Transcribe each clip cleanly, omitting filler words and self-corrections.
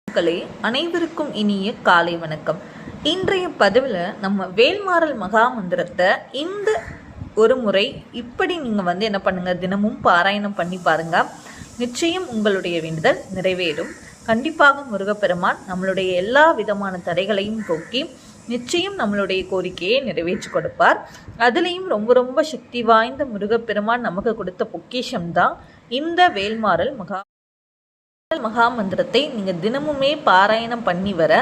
மக்களே, அனைவருக்கும் இனிய காலை வணக்கம். இன்றைய பதிவில் நம்ம வேல்மாறல் மகா மந்திரத்தை இந்த ஒரு முறை இப்படி நீங்கள் என்ன பண்ணுங்க, தினமும் பாராயணம் பண்ணி பாருங்க. நிச்சயம் உங்களுடைய வேண்டுதல் நிறைவேறும். கண்டிப்பாக முருகப்பெருமான் நம்மளுடைய எல்லா விதமான தடைகளையும் போக்கி நிச்சயம் நம்மளுடைய கோரிக்கையை நிறைவேற்றி கொடுப்பார். அதுலேயும் ரொம்ப ரொம்ப சக்தி வாய்ந்த முருகப்பெருமான் நமக்கு கொடுத்த பொக்கிஷம்தான் இந்த வேல்மாறல் மகா மந்திரத்தை நீங்கள் தினமுமே பாராயணம் பண்ணி வர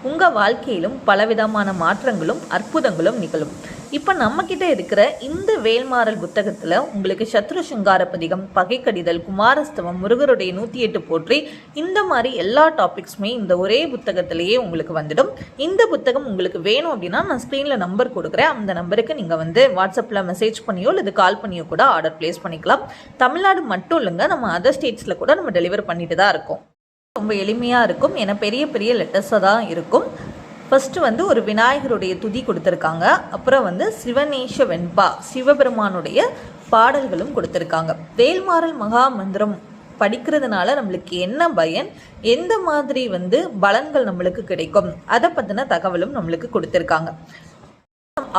உங்கள் வாழ்க்கையிலும் பலவிதமான மாற்றங்களும் அற்புதங்களும் நிகழும். இப்போ நம்மக்கிட்ட இருக்கிற இந்த வேல்மாறல் புத்தகத்தில் உங்களுக்கு சத்ரு சிங்கார பதிகம், பகை கடிதல், குமாரஸ்தவம், முருகருடைய 108 போற்றி இந்த மாதிரி எல்லா டாபிக்ஸுமே இந்த ஒரே புத்தகத்திலேயே உங்களுக்கு வந்துடும். இந்த புத்தகம் உங்களுக்கு வேணும் அப்படின்னா நான் ஸ்க்ரீனில் நம்பர் கொடுக்குறேன். அந்த நம்பருக்கு நீங்கள் வாட்ஸ்அப்பில் மெசேஜ் பண்ணியோ இல்லை கால் பண்ணியோ கூட ஆர்டர் பிளேஸ் பண்ணிக்கலாம். தமிழ்நாடு மட்டும் இல்லைங்க, நம்ம அதர் ஸ்டேட்ஸில் கூட நம்ம டெலிவர் பண்ணிட்டு தான் இருக்கோம். ரொம்ப எளிமையாக இருக்கும். ஏன்னா பெரிய பெரிய லெட்டர்ஸாக தான் இருக்கும். ஃபஸ்ட்டு ஒரு விநாயகருடைய துதி கொடுத்துருக்காங்க. அப்புறம் சிவநேஷ வெண்பா, சிவபெருமானுடைய பாடல்களும் கொடுத்துருக்காங்க. வேல்மாறல் மகா மந்திரம் படிக்கிறதுனால நம்மளுக்கு என்ன பயன், எந்த மாதிரி பலன்கள் நம்மளுக்கு கிடைக்கும், அதை பற்றின தகவலும் நம்மளுக்கு கொடுத்துருக்காங்க.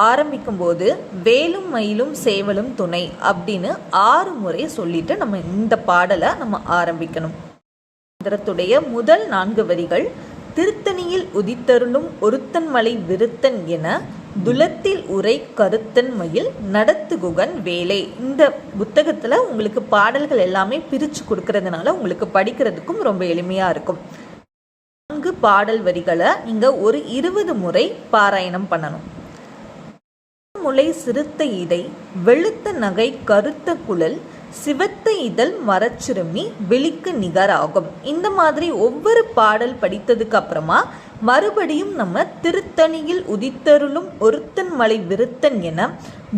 ஆரம்பிக்கும் போது வேலும் மயிலும் சேவலும் துணை அப்படின்னு 6 முறை சொல்லிட்டு நம்ம இந்த பாடலை நம்ம ஆரம்பிக்கணும். மந்திரத்துடைய முதல் 4 வரிகள் திருத்தணியில் உதித்தருளும் ஒருத்தன் மலை விருத்தன் என துலத்தில் உரை கருத்தன் மயில் நடத்துகுகன் வேலை. இந்த புத்தகத்தில் உங்களுக்கு பாடல்கள் எல்லாமே பிரித்து கொடுக்கறதுனால உங்களுக்கு படிக்கிறதுக்கும் ரொம்ப எளிமையாக இருக்கும். 4 பாடல் வரிகளை நீங்கள் ஒரு 20 முறை பாராயணம் பண்ணணும். முளை சிறுத்த இடை வெளுத்த நகை கருத்த குழல் சிவத்த இதழ் மரச்சிறுமி வெளிக்கு நிகராகும். இந்த மாதிரி ஒவ்வொரு பாடல் படித்ததுக்கு அப்புறமா மறுபடியும் நம்ம திருத்தணியில் உதித்தருளும் ஒருத்தன் மலை விருத்தன் என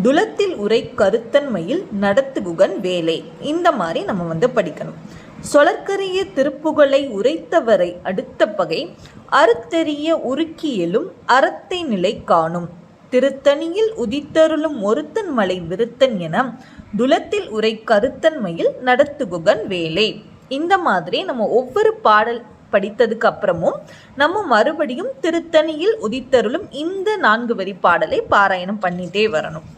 துலத்தில் உரை கருத்தன் மயில் நடத்துகுகன் வேலை. இந்த மாதிரி நம்ம படிக்கணும். சொலற்கரிய திருப்புகழை உரைத்தவரை அடுத்த பகை அறுத்தெறிய உருக்கியலும் அறத்தை நிலை காணும். திருத்தணியில் உதித்தருளும் ஒருத்தன் மலை விருத்தன் என துலத்தில் உரை கருத்தன் மயில் நடத்துகுகன் வேலை. இந்த மாதிரி நம்ம ஒவ்வொரு பாடல் படித்ததுக்கு அப்புறமும் நம்ம மறுபடியும் திருத்தணியில் உதித்தருளும் இந்த 4 வரி பாடலை பாராயணம் பண்ணிட்டே வரணும்.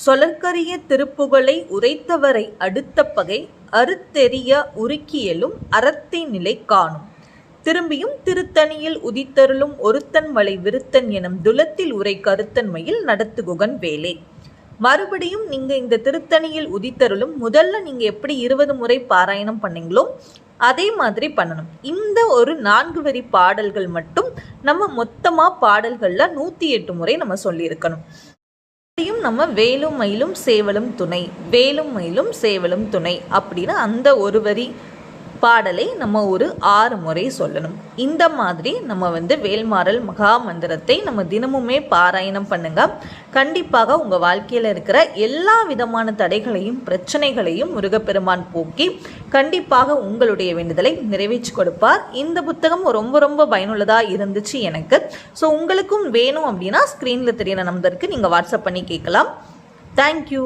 சொலற்கரிய திருப்புகழை உரைத்தவரை அடுத்த பகை அறுத்தெறிய உருக்கியலும் அறத்தை நிலை காணும். திரும்பியும் திருத்தணியில் உதித்தருளும் ஒருத்தன் மலை விருத்தன் எனும் துலத்தில் உரை கருத்தன்மையில் நடத்துகுகன் வேலை. மறுபடியும் நீங்கள் இந்த திருத்தணியில் உதித்தருளும் முதல்ல நீங்கள் எப்படி 20 முறை பாராயணம் பண்ணீங்களோ அதே மாதிரி பண்ணணும். இந்த ஒரு 4 வரி பாடல்கள் மட்டும் நம்ம மொத்தமாக பாடல்களில் 108 முறை நம்ம சொல்லியிருக்கணும். நம்ம வேலும் மயிலும் சேவலும் துணை, வேலும் மயிலும் சேவலும் துணை அப்படின்னு அந்த ஒரு வரி பாடலை நம்ம ஒரு 6 முறை சொல்லணும். இந்த மாதிரி நம்ம வேல்மாறல் மகா மந்திரத்தை நம்ம தினமுமே பாராயணம் பண்ணுங்க. கண்டிப்பாக உங்கள் வாழ்க்கையில் இருக்கிற எல்லா விதமான தடைகளையும் பிரச்சனைகளையும் முருகப்பெருமான் போக்கி கண்டிப்பாக உங்களுடைய வேண்டுதலை நிறைவேற்றி கொடுப்பார். இந்த புத்தகம் ரொம்ப ரொம்ப பயனுள்ளதாக இருந்துச்சு எனக்கு. ஸோ உங்களுக்கும் வேணும் அப்படின்னா ஸ்க்ரீனில் தெரியிற நம்பருக்கு நீங்கள் வாட்ஸ்அப் பண்ணி கேட்கலாம். தேங்க்யூ.